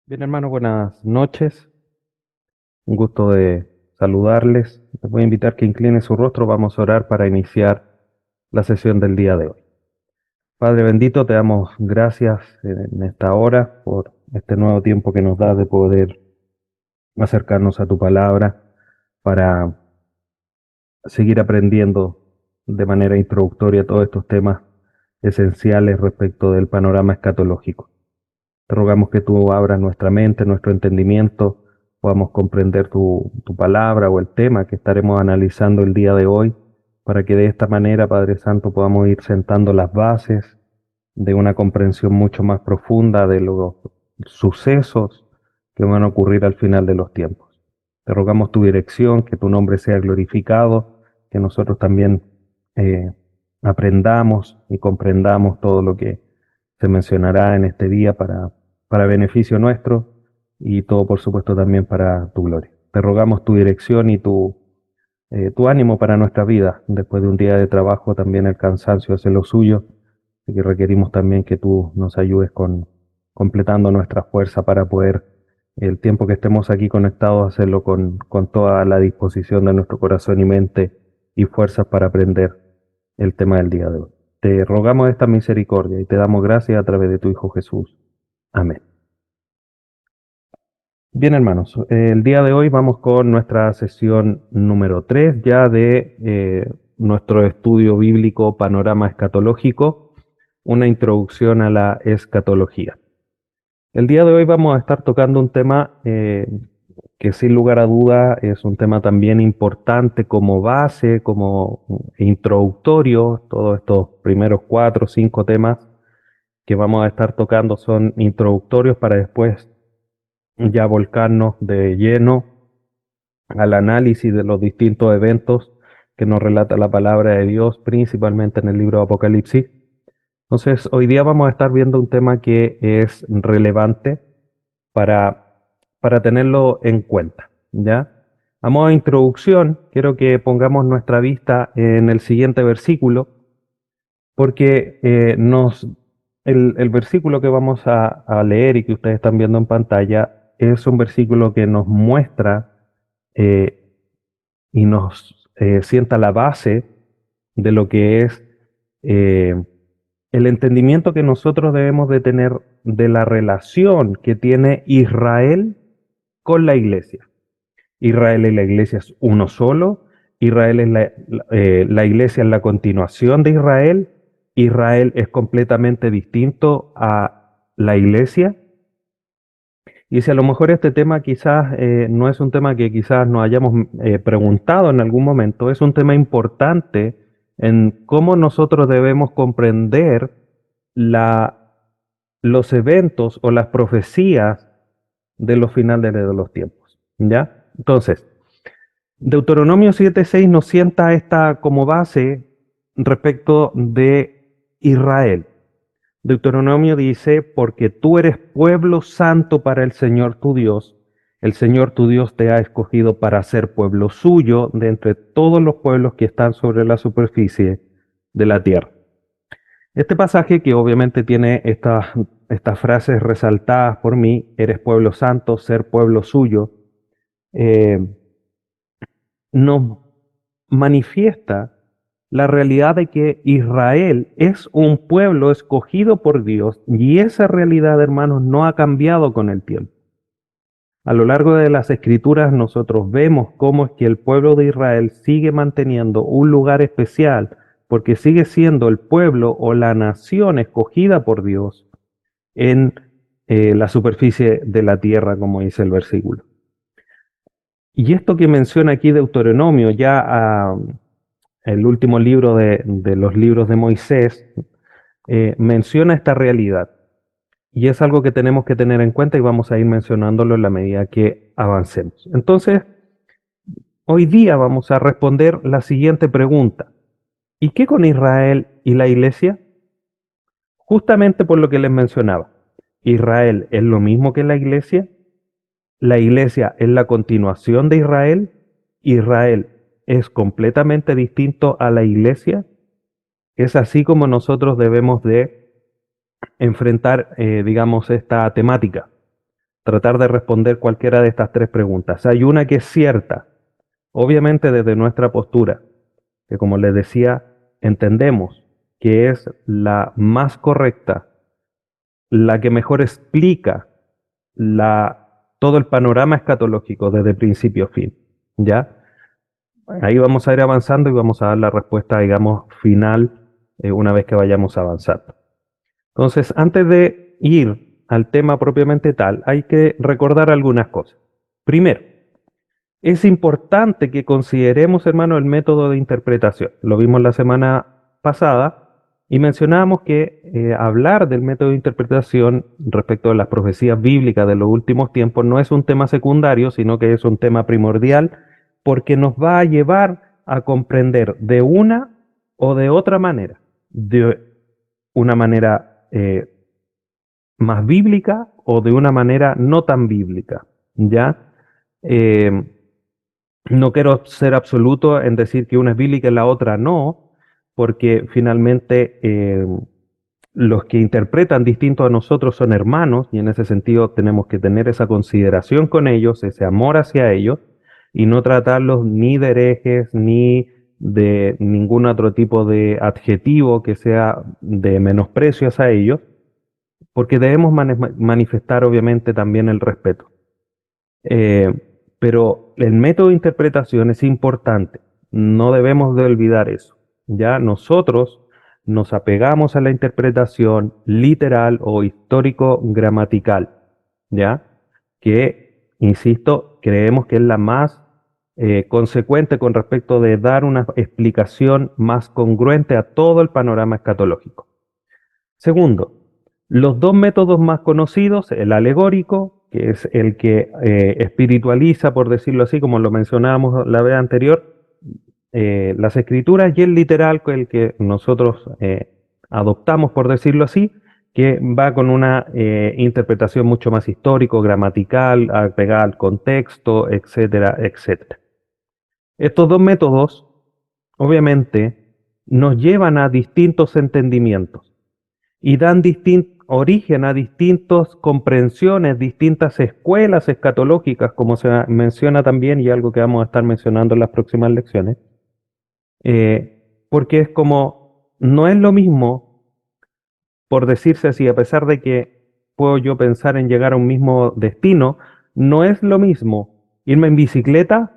Bien, hermano, buenas noches. Un gusto de saludarles. Les voy a invitar que incline su rostro. Vamos a orar para iniciar la sesión del día de hoy. Padre bendito, te damos gracias en esta hora por este nuevo tiempo que nos da de poder acercarnos a tu palabra para seguir aprendiendo de manera introductoria todos estos temas esenciales respecto del panorama escatológico. Te rogamos que tú abras nuestra mente, nuestro entendimiento, podamos comprender tu palabra o el tema que estaremos analizando el día de hoy, para que de esta manera, Padre Santo, podamos ir sentando las bases de una comprensión mucho más profunda de los sucesos que van a ocurrir al final de los tiempos. Te rogamos tu dirección, que tu nombre sea glorificado, que nosotros también eh, aprendamos y comprendamos todo lo que se mencionará en este día para beneficio nuestro y todo, por supuesto, también para tu gloria. Te rogamos tu dirección y tu ánimo para nuestra vida. Después de un día de trabajo, también el cansancio hace lo suyo, y que requerimos también que tú nos ayudes completando nuestra fuerza para poder, el tiempo que estemos aquí conectados, hacerlo con toda la disposición de nuestro corazón y mente y fuerzas para aprender el tema del día de hoy. Te rogamos esta misericordia y te damos gracias a través de tu Hijo Jesús. Amén. Bien, hermanos, el día de hoy vamos con nuestra sesión número 3 ya de nuestro estudio bíblico Panorama Escatológico, una introducción a la escatología. El día de hoy vamos a estar tocando un tema que sin lugar a duda es un tema también importante como base, como introductorio. Todos estos primeros 4 o 5 temas que vamos a estar tocando son introductorios para después ya volcarnos de lleno al análisis de los distintos eventos que nos relata la palabra de Dios, principalmente en el libro de Apocalipsis. Entonces, hoy día vamos a estar viendo un tema que es relevante para tenerlo en cuenta, ¿ya? A modo de introducción, quiero que pongamos nuestra vista en el siguiente versículo, porque el versículo que vamos a leer y que ustedes están viendo en pantalla es un versículo que nos muestra eh, y nos sienta la base de lo que es eh, el entendimiento que nosotros debemos de tener de la relación que tiene Israel con la iglesia. Israel y la iglesia es uno solo. Israel es la iglesia es la continuación de Israel. Israel es completamente distinto a la iglesia. Y si a lo mejor este tema quizás no es un tema que quizás nos hayamos preguntado en algún momento, es un tema importante en cómo nosotros debemos comprender la, los eventos o las profecías de los finales de los tiempos. ¿Ya? Entonces, Deuteronomio 7:6 nos sienta esta como base respecto de Israel. Deuteronomio dice, porque tú eres pueblo santo para el Señor tu Dios te ha escogido para ser pueblo suyo de entre todos los pueblos que están sobre la superficie de la tierra. Este pasaje, que obviamente tiene estas frases resaltadas por mí, eres pueblo santo, ser pueblo suyo, eh, nos manifiesta la realidad de que Israel es un pueblo escogido por Dios, y esa realidad, hermanos, no ha cambiado con el tiempo. A lo largo de las escrituras nosotros vemos cómo es que el pueblo de Israel sigue manteniendo un lugar especial, porque sigue siendo el pueblo o la nación escogida por Dios en la superficie de la tierra, como dice el versículo. Y esto que menciona aquí Deuteronomio, ya el último libro de los libros de Moisés, menciona esta realidad. Y es algo que tenemos que tener en cuenta y vamos a ir mencionándolo en la medida que avancemos. Entonces, hoy día vamos a responder la siguiente pregunta. ¿Y qué con Israel y la iglesia? Justamente por lo que les mencionaba. ¿Israel es lo mismo que la iglesia? ¿La iglesia es la continuación de Israel? ¿Israel es completamente distinto a la iglesia? Es así como nosotros debemos de enfrentar, digamos, esta temática. tratar de responder cualquiera de estas tres preguntas. Hay una que es cierta, obviamente desde nuestra postura, que como les decía, entendemos que es la más correcta, la que mejor explica todo el panorama escatológico desde principio a fin. ¿Ya? Ahí vamos a ir avanzando y vamos a dar la respuesta, digamos, final una vez que vayamos avanzando. Entonces, antes de ir al tema propiamente tal, hay que recordar algunas cosas. Primero, es importante que consideremos, hermano, el método de interpretación. Lo vimos la semana pasada y mencionábamos que hablar del método de interpretación respecto de las profecías bíblicas de los últimos tiempos no es un tema secundario, sino que es un tema primordial porque nos va a llevar a comprender de una o de otra manera, de una manera más bíblica o de una manera no tan bíblica, ¿ya? No quiero ser absoluto en decir que una es bíblica y la otra no, porque finalmente los que interpretan distinto a nosotros son hermanos y en ese sentido tenemos que tener esa consideración con ellos, ese amor hacia ellos y no tratarlos ni de herejes ni de ningún otro tipo de adjetivo que sea de menosprecio hacia ellos, porque debemos manifestar obviamente también el respeto. Eh, pero el método de interpretación es importante, no debemos de olvidar eso. Ya nosotros nos apegamos a la interpretación literal o histórico-gramatical, ya que, insisto, creemos que es la más consecuente con respecto de dar una explicación más congruente a todo el panorama escatológico. Segundo, los dos métodos más conocidos, el alegórico, que es el que espiritualiza, por decirlo así, como lo mencionábamos la vez anterior, las escrituras, y el literal, el que nosotros adoptamos, por decirlo así, que va con una interpretación mucho más histórico, gramatical, apegada al contexto, etcétera, etcétera. Estos dos métodos, obviamente, nos llevan a distintos entendimientos y dan origen a distintas comprensiones, distintas escuelas escatológicas, como se menciona también, y algo que vamos a estar mencionando en las próximas lecciones, porque es como, no es lo mismo, por decirse así, a pesar de que puedo yo pensar en llegar a un mismo destino, no es lo mismo irme en bicicleta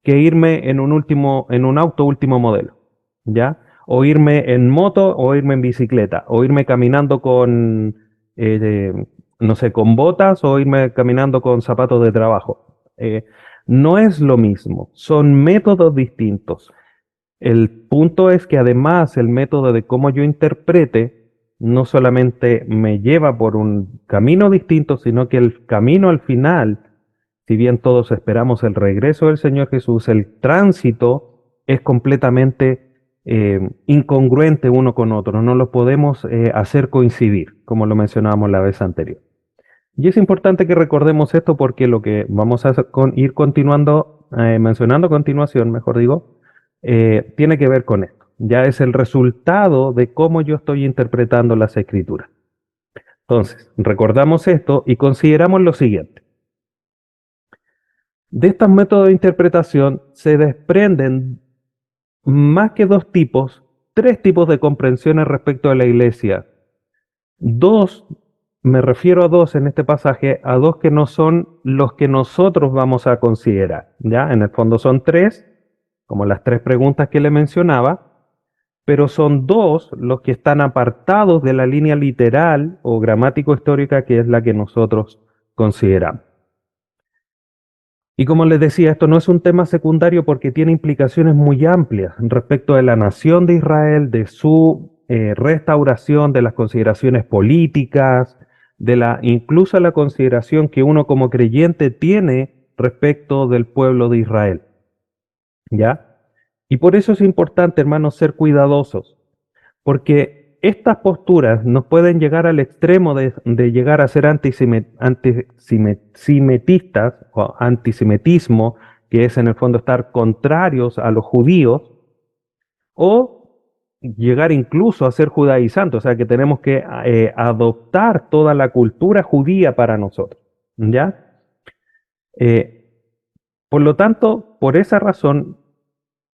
que irme en un auto último modelo, ¿ya? O irme en moto o irme en bicicleta, o irme caminando con, no sé, con botas o irme caminando con zapatos de trabajo. No es lo mismo, son métodos distintos. El punto es que además el método de cómo yo interprete no solamente me lleva por un camino distinto, sino que el camino al final, si bien todos esperamos el regreso del Señor Jesús, el tránsito es completamente incongruente uno con otro, no lo podemos hacer coincidir, como lo mencionábamos la vez anterior. Y es importante que recordemos esto porque lo que vamos a ir continuando, mencionando a continuación, mejor digo, tiene que ver con esto. Ya es el resultado de cómo yo estoy interpretando las escrituras. Entonces, recordamos esto y consideramos lo siguiente. De estos métodos de interpretación se desprenden más que dos tipos, tres tipos de comprensiones respecto a la iglesia. Dos, me refiero a dos en este pasaje, a dos que no son los que nosotros vamos a considerar. Ya, en el fondo son tres, como las tres preguntas que le mencionaba, pero son dos los que están apartados de la línea literal o gramático-histórica que es la que nosotros consideramos. Y como les decía, esto no es un tema secundario porque tiene implicaciones muy amplias respecto de la nación de Israel, de su restauración, de las consideraciones políticas, incluso la consideración que uno como creyente tiene respecto del pueblo de Israel. ¿Ya? Y por eso es importante, hermanos, ser cuidadosos, porque estas posturas nos pueden llegar al extremo de llegar a ser antisemitistas o antisemitismo, que es en el fondo estar contrarios a los judíos, o llegar incluso a ser judaizantes, o sea que tenemos que adoptar toda la cultura judía para nosotros. ¿ya? Eh, por lo tanto, por esa razón,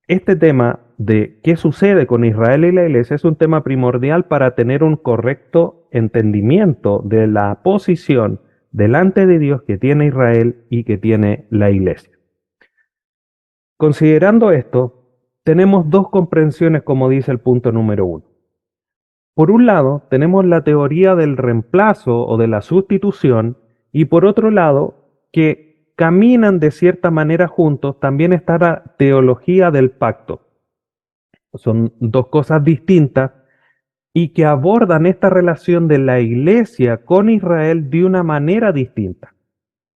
este tema de qué sucede con Israel y la iglesia es un tema primordial para tener un correcto entendimiento de la posición delante de Dios que tiene Israel y que tiene la iglesia. Considerando esto, tenemos dos comprensiones, como dice el punto número 1. Por un lado, tenemos la teoría del reemplazo o de la sustitución, y por otro lado, que caminan de cierta manera juntos, también está la teología del pacto. Son dos cosas distintas y que abordan esta relación de la iglesia con Israel de una manera distinta.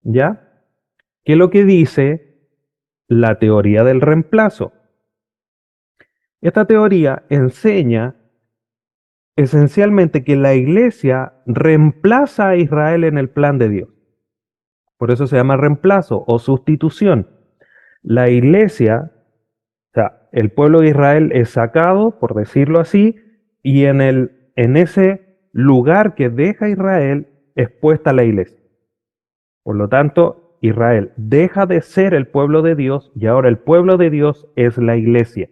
¿Ya? ¿Qué es lo que dice la teoría del reemplazo? Esta teoría enseña esencialmente que la iglesia reemplaza a Israel en el plan de Dios. Por eso se llama reemplazo o sustitución. La iglesia, o sea, el pueblo de Israel es sacado, por decirlo así, y en ese lugar que deja Israel es puesta la iglesia. Por lo tanto, Israel deja de ser el pueblo de Dios y ahora el pueblo de Dios es la iglesia.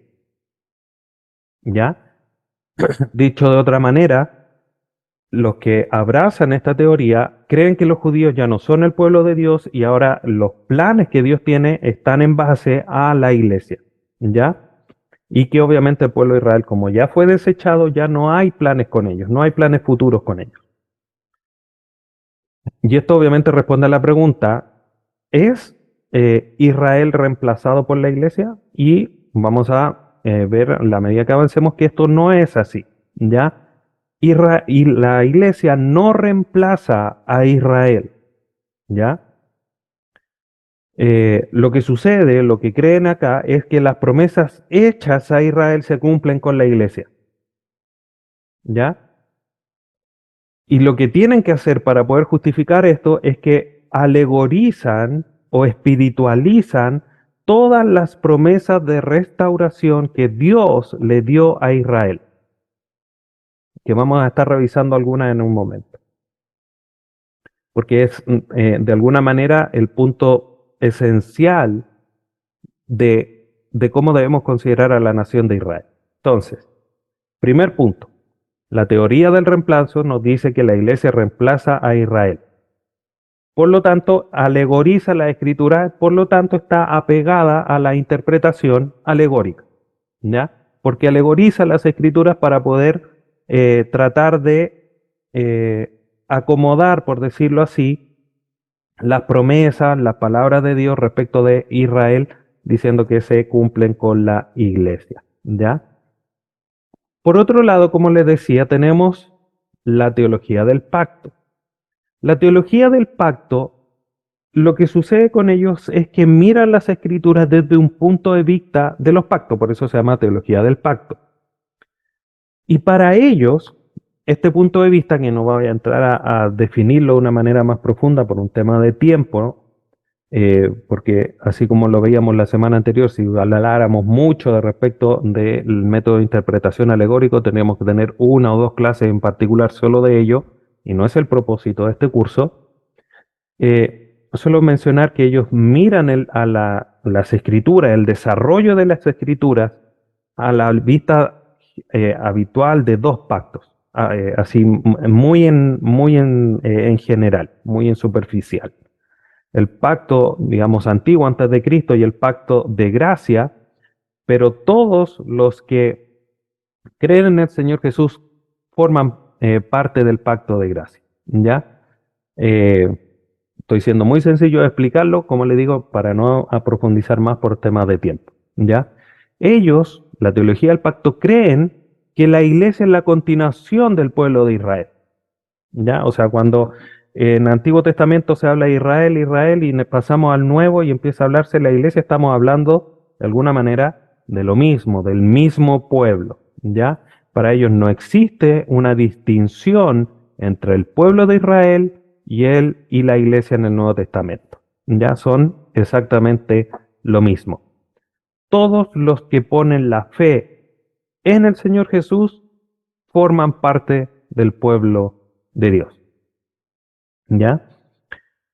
¿Ya? Dicho de otra manera, los que abrazan esta teoría creen que los judíos ya no son el pueblo de Dios y ahora los planes que Dios tiene están en base a la iglesia. ¿Ya? Y que obviamente el pueblo de Israel, como ya fue desechado, ya no hay planes con ellos, no hay planes futuros con ellos. Y esto obviamente responde a la pregunta, ¿es Israel reemplazado por la iglesia? Y vamos a ver a la medida que avancemos que esto no es así, ¿ya? Y la iglesia no reemplaza a Israel, ¿ya? Lo que sucede, lo que creen acá, es que las promesas hechas a Israel se cumplen con la iglesia, ¿ya? Y lo que tienen que hacer para poder justificar esto es que alegorizan o espiritualizan todas las promesas de restauración que Dios le dio a Israel, que vamos a estar revisando algunas en un momento, porque es de alguna manera el punto esencial de cómo debemos considerar a la nación de Israel. Entonces, primer punto, la teoría del reemplazo nos dice que la iglesia reemplaza a Israel. Por lo tanto, alegoriza la escritura, por lo tanto, está apegada a la interpretación alegórica, ¿ya? Porque alegoriza las escrituras para poder tratar de acomodar, por decirlo así, las promesas, las palabras de Dios respecto de Israel, diciendo que se cumplen con la iglesia, ¿ya? Por otro lado, como les decía, tenemos la teología del pacto. La teología del pacto, lo que sucede con ellos es que miran las escrituras desde un punto de vista de los pactos, por eso se llama teología del pacto. Y para ellos, este punto de vista, que no voy a entrar a definirlo de una manera más profunda por un tema de tiempo, ¿no? Porque así como lo veíamos la semana anterior, si habláramos mucho de respecto del método de interpretación alegórico, tendríamos que tener una o dos clases en particular solo de ello, y no es el propósito de este curso. Solo mencionar que ellos miran las escrituras, el desarrollo de las escrituras, a la vista habitual de dos pactos, así en general, muy en superficial. El pacto, digamos, antiguo antes de Cristo y el pacto de gracia, pero todos los que creen en el Señor Jesús forman parte del pacto de gracia, ¿ya? Eh, Estoy siendo muy sencillo de explicarlo, como le digo, para no profundizar más por temas de tiempo, ¿ya? Ellos, la teología del pacto, creen que la iglesia es la continuación del pueblo de Israel, ¿ya? O sea, cuando en el Antiguo Testamento se habla de Israel, Israel, y pasamos al Nuevo y empieza a hablarse de la iglesia, estamos hablando de alguna manera de lo mismo, del mismo pueblo, ¿ya? Para ellos no existe una distinción entre el pueblo de Israel y él y la iglesia en el Nuevo Testamento. Ya son exactamente lo mismo. Todos los que ponen la fe en el Señor Jesús forman parte del pueblo de Dios. ¿Ya?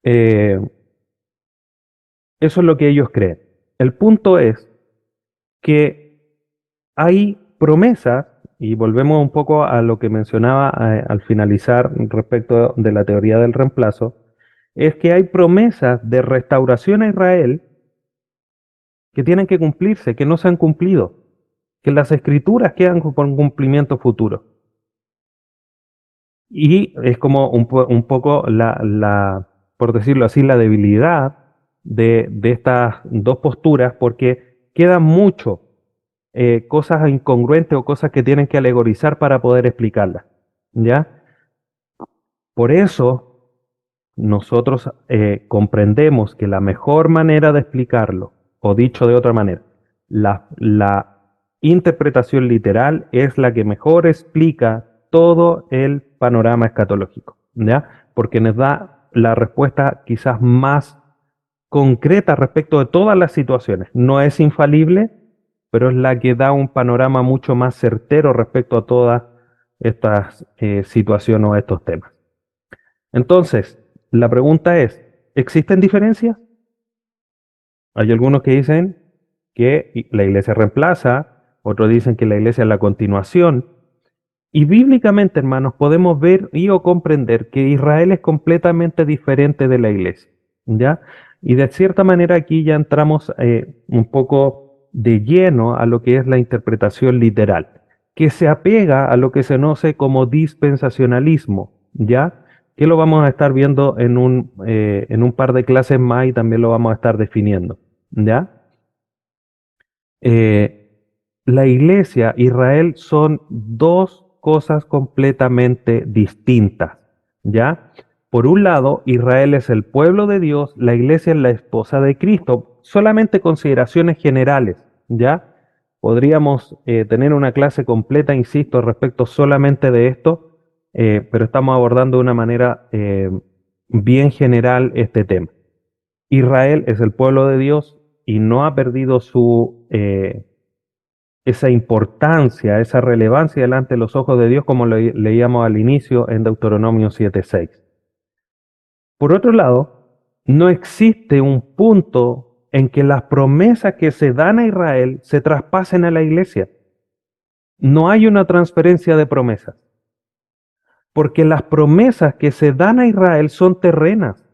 Eh, Eso es lo que ellos creen. El punto es que hay promesas, y volvemos un poco a lo que mencionaba al finalizar respecto de la teoría del reemplazo, es que hay promesas de restauración a Israel que tienen que cumplirse, que no se han cumplido, que las escrituras quedan con cumplimiento futuro. Y es como un poco por decirlo así, la debilidad de estas dos posturas, porque queda mucho cosas incongruentes o cosas que tienen que alegorizar para poder explicarlas. ¿Ya? Por eso nosotros comprendemos que la mejor manera de explicarlo, o dicho de otra manera, la interpretación literal es la que mejor explica todo el panorama escatológico, ¿ya? Porque nos da la respuesta quizás más concreta respecto de todas las situaciones. No es infalible, pero es la que da un panorama mucho más certero respecto a todas estas situaciones o estos temas. Entonces, la pregunta es, ¿existen diferencias? Hay algunos que dicen que la iglesia reemplaza, otros dicen que la iglesia es la continuación. Y bíblicamente, hermanos, podemos ver y o comprender que Israel es completamente diferente de la iglesia, ¿ya? Y de cierta manera aquí ya entramos un poco de lleno a lo que es la interpretación literal, que se apega a lo que se conoce como dispensacionalismo, ¿ya? Que lo vamos a estar viendo en un par de clases más y también lo vamos a estar definiendo, ¿ya? Eh, la iglesia, Israel, son dos cosas completamente distintas, ¿ya? Por un lado, Israel es el pueblo de Dios, la iglesia es la esposa de Cristo. Solamente consideraciones generales, ¿ya? Podríamos tener una clase completa, insisto, respecto solamente de esto, pero estamos abordando de una manera bien general este tema. Israel es el pueblo de Dios y no ha perdido esa importancia, esa relevancia delante de los ojos de Dios, como leíamos al inicio en Deuteronomio 7:6. Por otro lado, no existe un punto en que las promesas que se dan a Israel se traspasen a la iglesia. No hay una transferencia de promesas, porque las promesas que se dan a Israel son terrenas,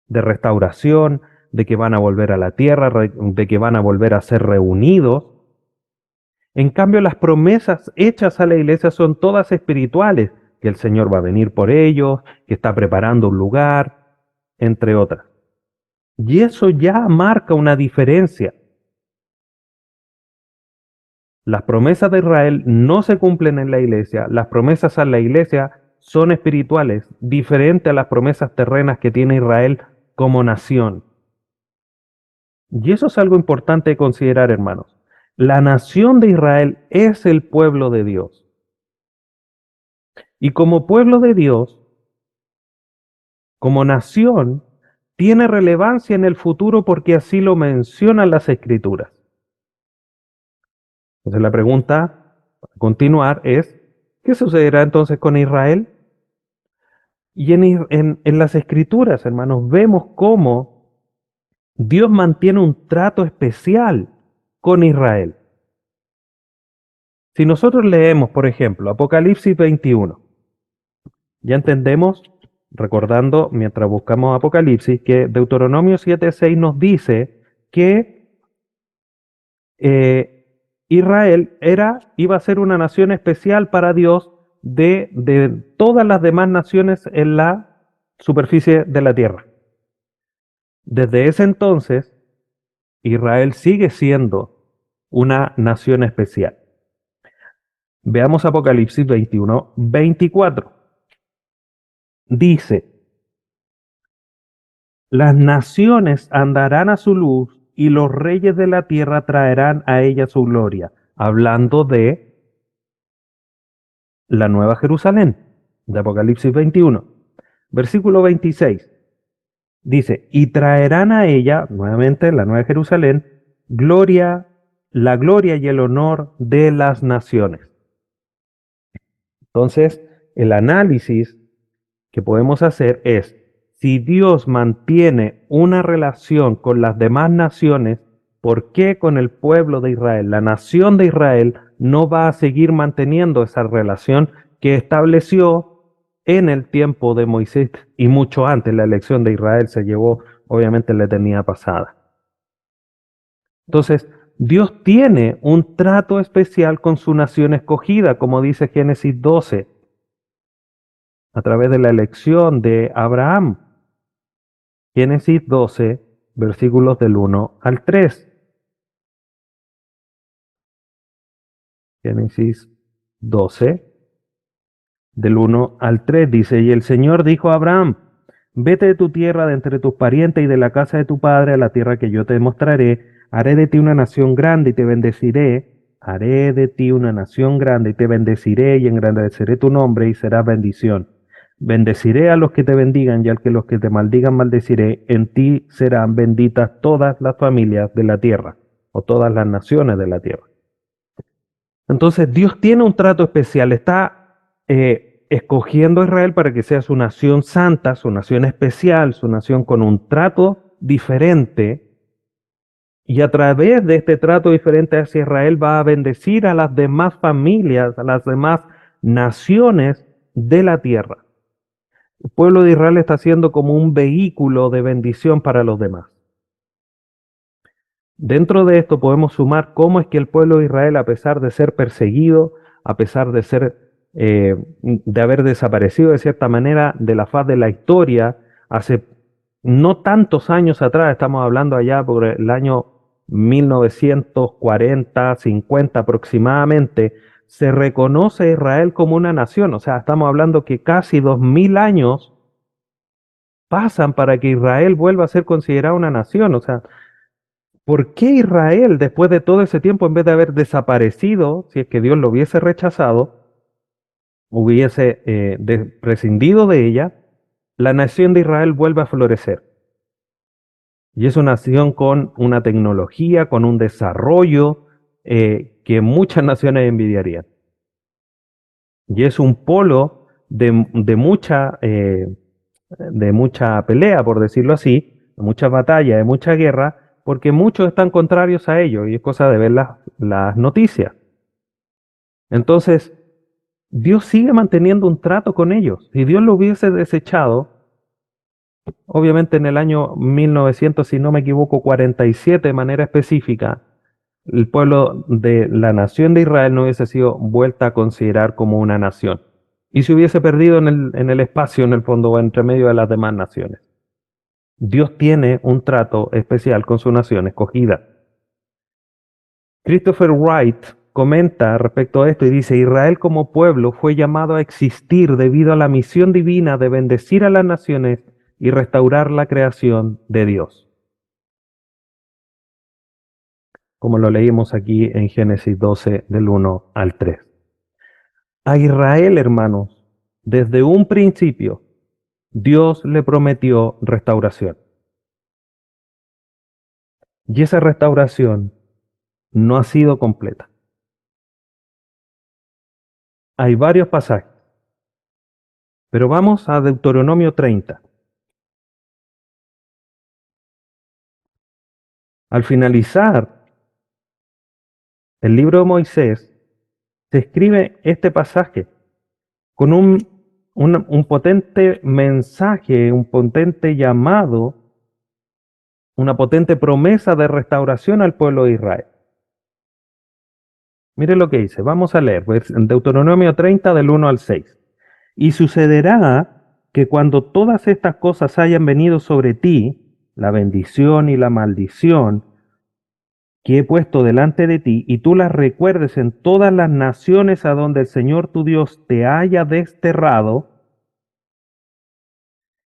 de restauración, de que van a volver a la tierra, de que van a volver a ser reunidos. En cambio, las promesas hechas a la iglesia son todas espirituales, que el Señor va a venir por ellos, que está preparando un lugar, entre otras. Y eso ya marca una diferencia. Las promesas de Israel no se cumplen en la iglesia, las promesas a la iglesia son espirituales, diferente a las promesas terrenas que tiene Israel como nación. Y eso es algo importante de considerar, hermanos. La nación de Israel es el pueblo de Dios. Y como pueblo de Dios, como nación, tiene relevancia en el futuro porque así lo mencionan las escrituras. Entonces la pregunta, para continuar, es, ¿qué sucederá entonces con Israel? Y en las escrituras, hermanos, vemos cómo Dios mantiene un trato especial con Israel. Si nosotros leemos, por ejemplo, Apocalipsis 21, ya entendemos, recordando mientras buscamos Apocalipsis, que Deuteronomio 7:6 nos dice que Israel iba a ser una nación especial para Dios de todas las demás naciones en la superficie de la tierra. Desde ese entonces, Israel sigue siendo una nación especial. Veamos Apocalipsis 21:24. Dice, las naciones andarán a su luz y los reyes de la tierra traerán a ella su gloria, hablando de la Nueva Jerusalén, de Apocalipsis 21. Versículo 26 dice, y traerán a ella, nuevamente la Nueva Jerusalén, gloria, la gloria y el honor de las naciones. Entonces, el análisis que podemos hacer es, si Dios mantiene una relación con las demás naciones, ¿por qué con el pueblo de Israel? La nación de Israel no va a seguir manteniendo esa relación que estableció en el tiempo de Moisés y mucho antes. La elección de Israel se llevó, obviamente, la eternidad pasada. Entonces, Dios tiene un trato especial con su nación escogida, como dice Génesis 12, a través de la elección de Abraham. Génesis 12, versículos del 1 al 3. Génesis 12, del 1 al 3 dice, y el Señor dijo a Abraham, vete de tu tierra, de entre tus parientes y de la casa de tu padre, a la tierra que yo te mostraré, haré de ti una nación grande y te bendeciré, haré de ti una nación grande y te bendeciré y engrandeceré tu nombre y serás bendición. Bendeciré a los que te bendigan y al que los que te maldigan maldeciré, en ti serán benditas todas las familias de la tierra o todas las naciones de la tierra. Entonces Dios tiene un trato especial, está escogiendo a Israel para que sea su nación santa, su nación especial, su nación con un trato diferente, y a través de este trato diferente hacia Israel va a bendecir a las demás familias, a las demás naciones de la tierra. El pueblo de Israel está siendo como un vehículo de bendición para los demás. Dentro de esto podemos sumar cómo es que el pueblo de Israel, a pesar de ser perseguido, a pesar de de haber desaparecido de cierta manera de la faz de la historia, hace no tantos años atrás, estamos hablando allá por el año 1940, 50 aproximadamente, se reconoce a Israel como una nación. O sea, estamos hablando que casi 2000 años pasan para que Israel vuelva a ser considerada una nación. O sea, ¿por qué Israel, después de todo ese tiempo, en vez de haber desaparecido, si es que Dios lo hubiese rechazado, hubiese prescindido de ella, la nación de Israel vuelve a florecer? Y es una nación con una tecnología, con un desarrollo que muchas naciones envidiarían. Y es un polo de mucha pelea, por decirlo así, de muchas batallas, de mucha guerra, porque muchos están contrarios a ello y es cosa de ver las noticias. Entonces, Dios sigue manteniendo un trato con ellos. Si Dios lo hubiese desechado, obviamente en el año 1900, si no me equivoco, 47 de manera específica, el pueblo de la nación de Israel no hubiese sido vuelta a considerar como una nación. Y se hubiese perdido en el espacio, en el fondo, entre medio de las demás naciones. Dios tiene un trato especial con su nación escogida. Christopher Wright comenta respecto a esto y dice, Israel como pueblo fue llamado a existir debido a la misión divina de bendecir a las naciones y restaurar la creación de Dios. Como lo leímos aquí en Génesis 12 del 1 al 3. A Israel, hermanos, desde un principio, Dios le prometió restauración. Y esa restauración no ha sido completa. Hay varios pasajes, pero vamos a Deuteronomio 30. Al finalizar el libro de Moisés, se escribe este pasaje con un potente mensaje, un potente llamado, una potente promesa de restauración al pueblo de Israel. Mire lo que dice, vamos a leer, pues, en Deuteronomio 30 del 1 al 6. Y sucederá que cuando todas estas cosas hayan venido sobre ti, la bendición y la maldición que he puesto delante de ti, y tú las recuerdes en todas las naciones a donde el Señor tu Dios te haya desterrado,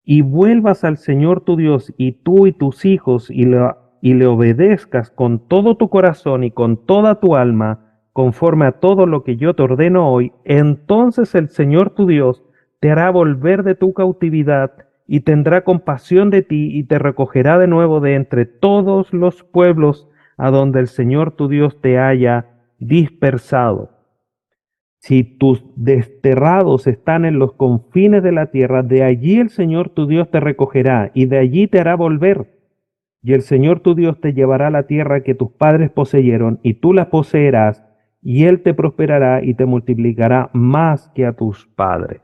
y vuelvas al Señor tu Dios, y tú y tus hijos, y le obedezcas con todo tu corazón y con toda tu alma, conforme a todo lo que yo te ordeno hoy, entonces el Señor tu Dios te hará volver de tu cautividad y tendrá compasión de ti y te recogerá de nuevo de entre todos los pueblos a donde el Señor tu Dios te haya dispersado. Si tus desterrados están en los confines de la tierra, de allí el Señor tu Dios te recogerá y de allí te hará volver. Y el Señor tu Dios te llevará a la tierra que tus padres poseyeron, y tú la poseerás, y Él te prosperará y te multiplicará más que a tus padres.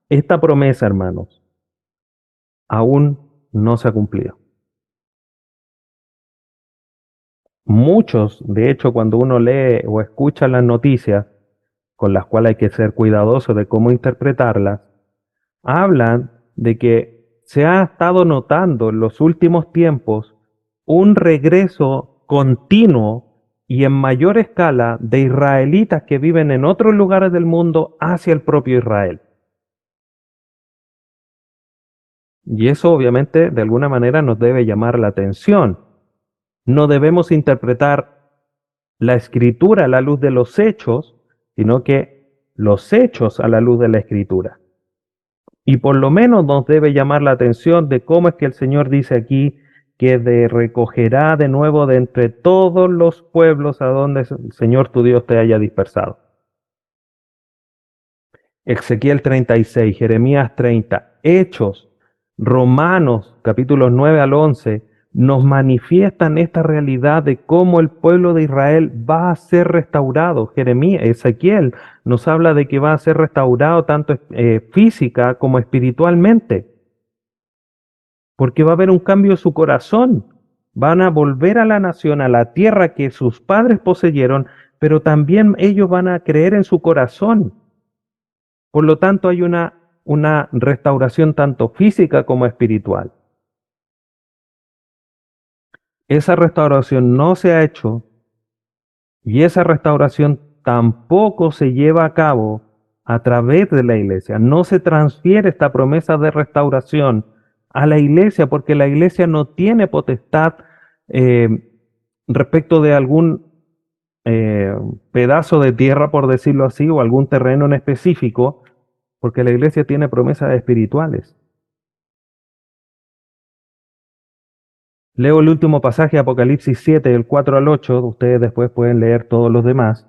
Esta promesa, hermanos, aún no se ha cumplido. Muchos, de hecho, cuando uno lee o escucha las noticias, con las cuales hay que ser cuidadoso de cómo interpretarlas, hablan de que se ha estado notando en los últimos tiempos un regreso continuo y en mayor escala de israelitas que viven en otros lugares del mundo hacia el propio Israel. Y eso obviamente de alguna manera nos debe llamar la atención. No debemos interpretar la escritura a la luz de los hechos, sino que los hechos a la luz de la escritura. Y por lo menos nos debe llamar la atención de cómo es que el Señor dice aquí que recogerá de nuevo de entre todos los pueblos a donde el Señor tu Dios te haya dispersado. Ezequiel 36, Jeremías 30, Hechos, Romanos capítulos 9 al 11, nos manifiestan esta realidad de cómo el pueblo de Israel va a ser restaurado. Jeremías, Ezequiel nos habla de que va a ser restaurado tanto física como espiritualmente, porque va a haber un cambio en su corazón. Van a volver a la nación, a la tierra que sus padres poseyeron, pero también ellos van a creer en su corazón. Por lo tanto, hay una restauración tanto física como espiritual. Esa restauración no se ha hecho y esa restauración tampoco se lleva a cabo a través de la iglesia. No se transfiere esta promesa de restauración a la iglesia porque la iglesia no tiene potestad eh, respecto de algún pedazo de tierra, por decirlo así, o algún terreno en específico, porque la iglesia tiene promesas espirituales. Leo el último pasaje, Apocalipsis 7, del 4 al 8. Ustedes después pueden leer todos los demás.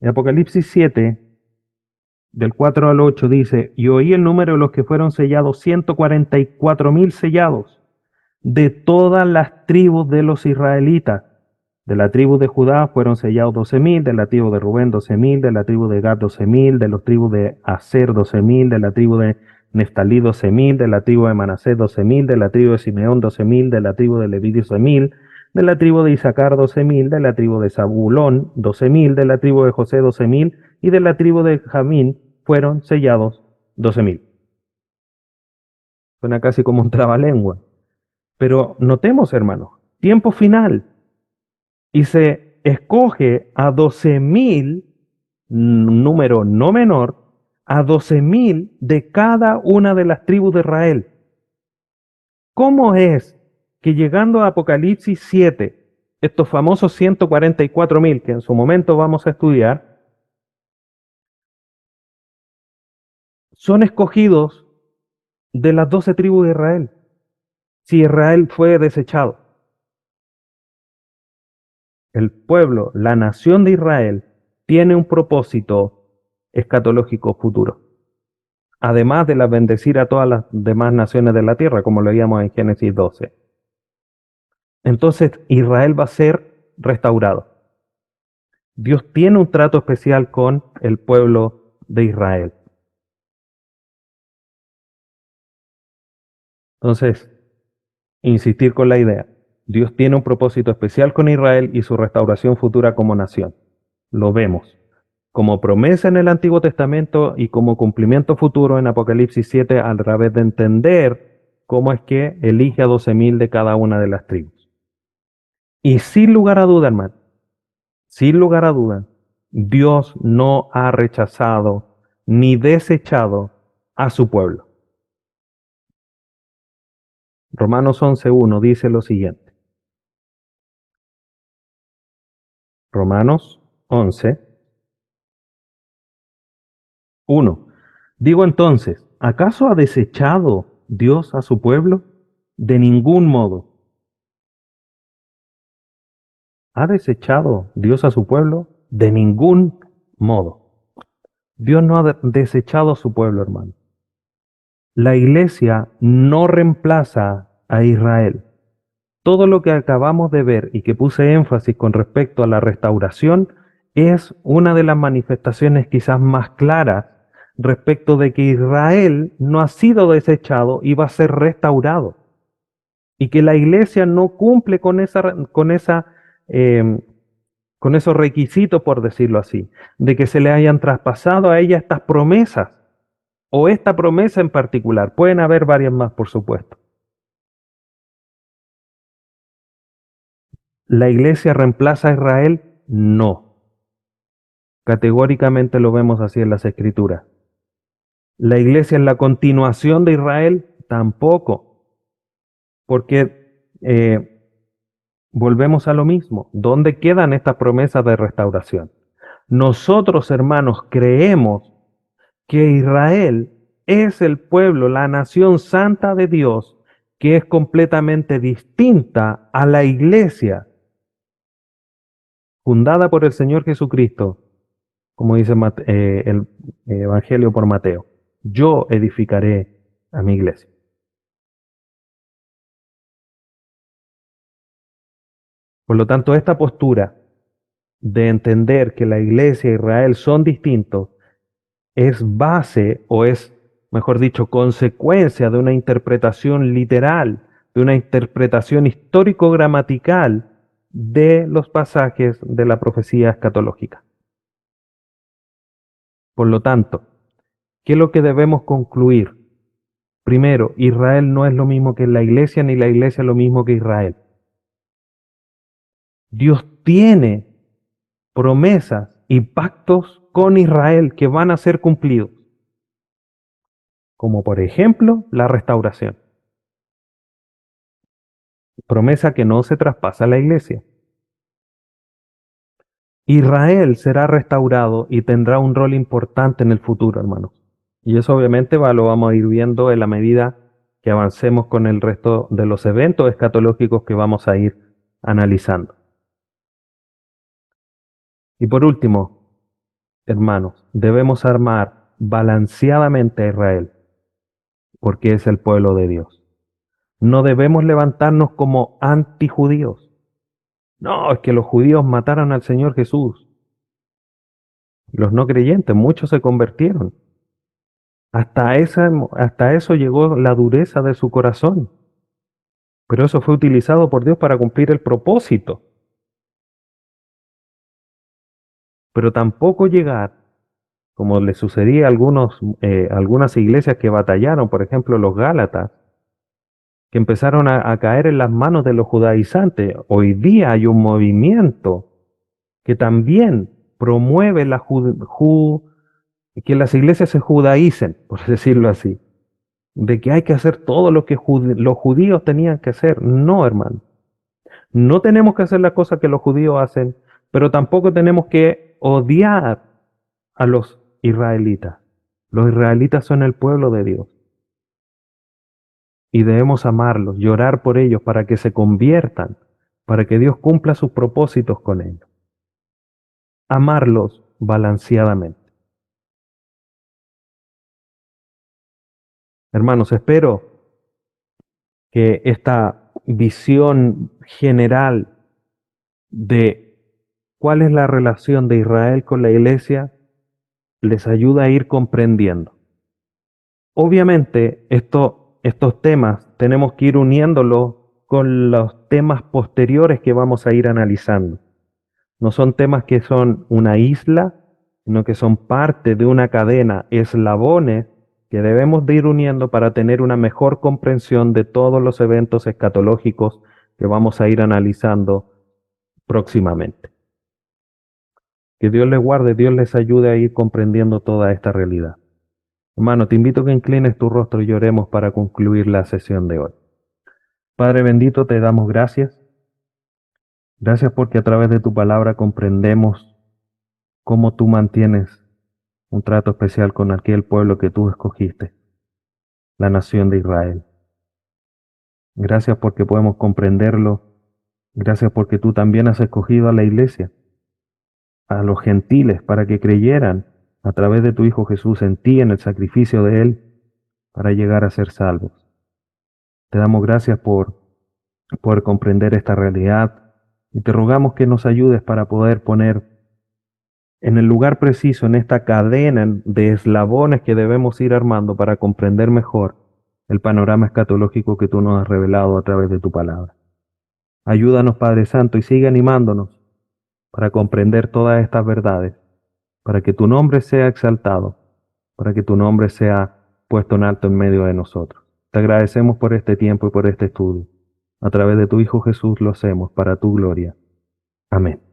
En Apocalipsis 7, del 4 al 8 dice, y oí el número de los que fueron sellados, 144,000 sellados, de todas las tribus de los israelitas. De la tribu de Judá fueron sellados 12,000, de la tribu de Rubén 12,000, de la tribu de Gad 12,000, de los tribus de Aser 12,000, de la tribu de Neftalí 12,000, de la tribu de Manasés 12,000, de la tribu de Simeón 12,000, de la tribu de Leví 12,000, de la tribu de Isaacar 12,000, de la tribu de Zabulón 12,000, de la tribu de José 12,000 y de la tribu de Jamín fueron sellados 12,000. Suena casi como un trabalengua. Pero notemos, hermanos, tiempo final. Y se escoge a 12,000, número no menor, a 12,000 de cada una de las tribus de Israel. ¿Cómo es que llegando a Apocalipsis 7, estos famosos 144,000 que en su momento vamos a estudiar, son escogidos de las 12 tribus de Israel? Si Israel fue desechado, el pueblo, la nación de Israel, tiene un propósito escatológico futuro. Además de la bendecir a todas las demás naciones de la tierra, como lo veíamos en Génesis 12. Entonces Israel va a ser restaurado. Dios tiene un trato especial con el pueblo de Israel. Entonces, insistir con la idea. Dios tiene un propósito especial con Israel y su restauración futura como nación. Lo vemos como promesa en el Antiguo Testamento y como cumplimiento futuro en Apocalipsis 7 a través de entender cómo es que elige a 12,000 de cada una de las tribus. Y sin lugar a duda, hermano, sin lugar a duda, Dios no ha rechazado ni desechado a su pueblo. Romanos 11:1 dice lo siguiente. Romanos 11:1. Digo entonces, ¿acaso ha desechado Dios a su pueblo? De ningún modo. ¿Ha desechado Dios a su pueblo? De ningún modo. Dios no ha desechado a su pueblo, hermano. La iglesia no reemplaza a Israel. Todo lo que acabamos de ver y que puse énfasis con respecto a la restauración es una de las manifestaciones quizás más claras respecto de que Israel no ha sido desechado y va a ser restaurado. Y que la iglesia no cumple eh, con esos requisitos, por decirlo así, de que se le hayan traspasado a ella estas promesas, o esta promesa en particular. Pueden haber varias más, por supuesto. ¿La iglesia reemplaza a Israel? No. Categóricamente lo vemos así en las escrituras. ¿La iglesia es la continuación de Israel? Tampoco. Porque volvemos a lo mismo. ¿Dónde quedan estas promesas de restauración? Nosotros, hermanos, creemos que Israel es el pueblo, la nación santa de Dios, que es completamente distinta a la iglesia fundada por el Señor Jesucristo, como dice el Evangelio por Mateo. Yo edificaré a mi iglesia. Por lo tanto, esta postura de entender que la iglesia e Israel son distintos es base o es, mejor dicho, consecuencia de una interpretación literal, de una interpretación histórico-gramatical de los pasajes de la profecía escatológica. Por lo tanto, ¿qué es lo que debemos concluir? Primero, Israel no es lo mismo que la iglesia, ni la iglesia es lo mismo que Israel. Dios tiene promesas y pactos con Israel que van a ser cumplidos, como por ejemplo la restauración. Promesa que no se traspasa a la iglesia. Israel será restaurado y tendrá un rol importante en el futuro, hermanos. Y eso obviamente lo vamos a ir viendo en la medida que avancemos con el resto de los eventos escatológicos que vamos a ir analizando. Y por último, hermanos, debemos armar balanceadamente a Israel, porque es el pueblo de Dios. No debemos levantarnos como antijudíos. No, es que los judíos mataron al Señor Jesús. Los no creyentes, muchos se convirtieron. Hasta eso llegó la dureza de su corazón. Pero eso fue utilizado por Dios para cumplir el propósito. Pero tampoco llegar, como le sucedía a algunas iglesias que batallaron, por ejemplo los Gálatas, que empezaron a caer en las manos de los judaizantes. Hoy día hay un movimiento que también promueve que las iglesias se judaicen, por decirlo así, de que hay que hacer todo lo que los judíos tenían que hacer. No, hermano. No tenemos que hacer las cosas que los judíos hacen, pero tampoco tenemos que odiar a los israelitas. Los israelitas son el pueblo de Dios y debemos amarlos, llorar por ellos para que se conviertan, para que Dios cumpla sus propósitos con ellos. Amarlos balanceadamente. Hermanos, espero que esta visión general de cuál es la relación de Israel con la iglesia les ayude a ir comprendiendo. Obviamente, estos temas tenemos que ir uniéndolos con los temas posteriores que vamos a ir analizando. No son temas que son una isla, sino que son parte de una cadena, eslabones que debemos de ir uniendo para tener una mejor comprensión de todos los eventos escatológicos que vamos a ir analizando próximamente. Que Dios les guarde, Dios les ayude a ir comprendiendo toda esta realidad. Hermano, te invito a que inclines tu rostro y lloremos para concluir la sesión de hoy. Padre bendito, te damos gracias. Gracias porque a través de tu palabra comprendemos cómo tú mantienes un trato especial con aquel pueblo que tú escogiste, la nación de Israel. Gracias porque podemos comprenderlo. Gracias porque tú también has escogido a la iglesia. a los gentiles para que creyeran a través de tu Hijo Jesús en ti, en el sacrificio de Él, para llegar a ser salvos. Te damos gracias por poder comprender esta realidad y te rogamos que nos ayudes para poder poner en el lugar preciso, en esta cadena de eslabones que debemos ir armando para comprender mejor el panorama escatológico que tú nos has revelado a través de tu palabra. Ayúdanos, Padre Santo, y sigue animándonos para comprender todas estas verdades, para que tu nombre sea exaltado, para que tu nombre sea puesto en alto en medio de nosotros. Te agradecemos por este tiempo y por este estudio. A través de tu Hijo Jesús lo hacemos para tu gloria. Amén.